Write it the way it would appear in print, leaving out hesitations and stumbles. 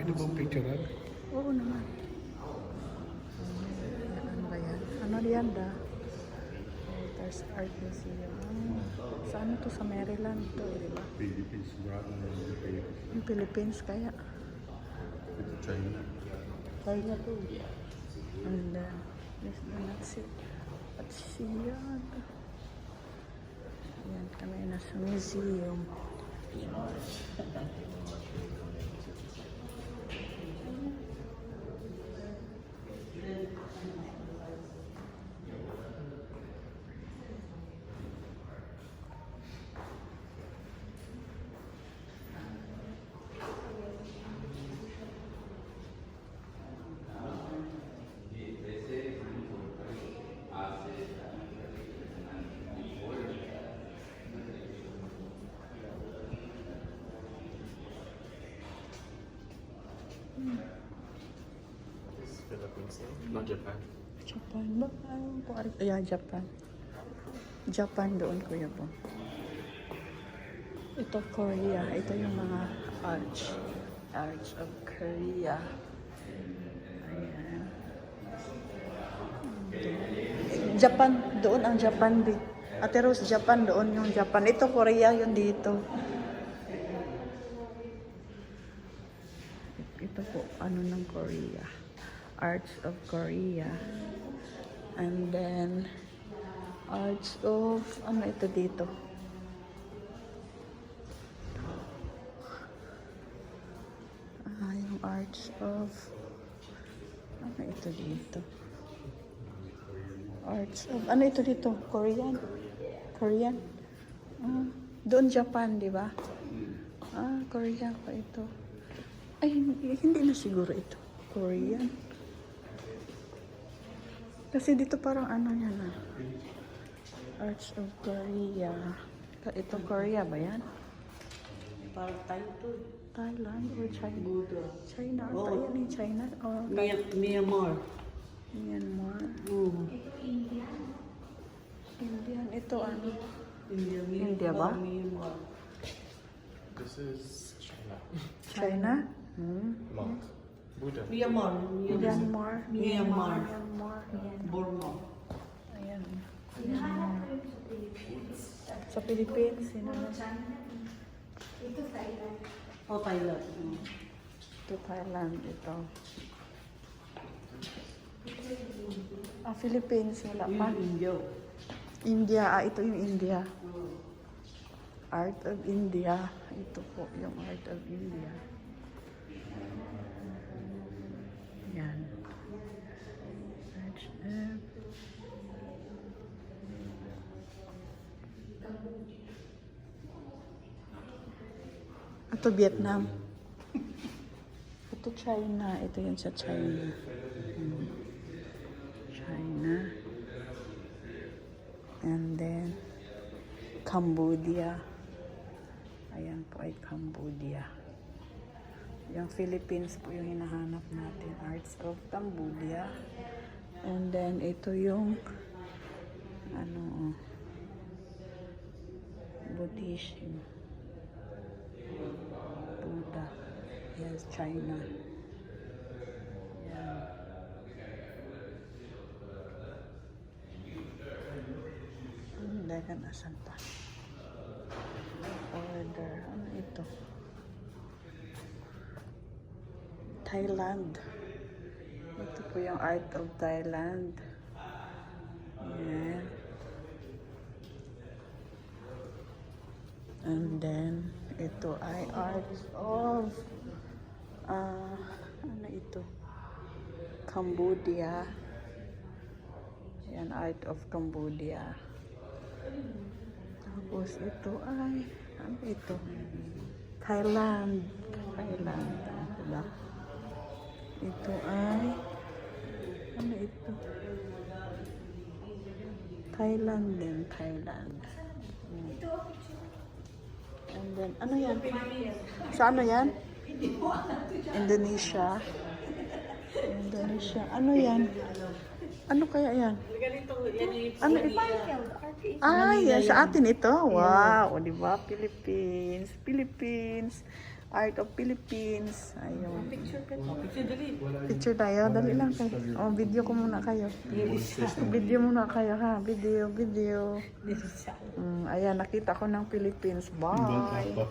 Pwede bang picturean? Oo naman. Ano ba yan? Ano yan da? There's Art Museum. Saan to? Sa Maryland to, di ba? Philippines, rather than the Philippines. Yung Philippines kaya. Ito China. China to. And then, that's it. At siya. Ayan, kami nasa museum. Philippines, not Japan. Japan ba? Yeah, Japan. Japan doon, Kuya po. Ito, Korea. Ito yung mga arch. Arch of Korea. Ayan. Japan. Doon ang Japan. Ate Rose, Japan. Doon yung Japan. Ito, Korea. Yun dito. Ito po, ano ng Korea. Arts of Korea. And then, Arts of, ano ito dito? Yung Arts of, ano ito dito? Arts of, ano ito dito? Korean? Korean? Doon Japan, di ba? Korea pa ito. Ay, hindi na siguro ito. Korean. Kasi dito parang ano yan Arts of Korea. Ito Korea ba yan? Parang Thailand or China? China. Oo. Ayan yung China. Oh, Myanmar. Myanmar. Indian. Ito ano? India ba? Myanmar. This is China. China? Monk. Buddha. Myanmar. Myanmar. Myanmar. Myanmar. Burma. Ayan. Sa Philippines. Oh, Thailand. Ito Thailand. Ito. Philippines. Wala pa. India. India. Ito yung India. Art of India. Ito po yung Art of India. Yan. Art of... Ito Vietnam. Ito China. Ito yun sa China. China. And then Cambodia. Ayan po ay Cambodia. Yung Philippines po yung hinahanap natin. Arts of Cambodia. And then ito yung ano Buddhism. Buddha. Yes, China. Yan. Dagan asan pa? Order. Ano ito? Thailand. Ito po yung Art of Thailand. Yan. And then, ito ay Art of ano ito? Cambodia. Yan, Art of Cambodia. Tapos ito ay ano ito? Thailand. Thailand. Diba? Ito ay ano ito? Thailand din. Thailand. And then, ano yan? Sa ano yan? Indonesia. Indonesia. Ano yan? Ano kaya yan? Ano ito? Ay, yan, sa atin ito. Wow, di ba? Philippines. Philippines. Art of Philippines. Ayun. Picture dali. Picture tayo. Dali lang kayo. Oh, video ko muna kayo. Video muna kayo ha. Video. Dito siya. Ayan, nakita ko ng Philippines. Bye.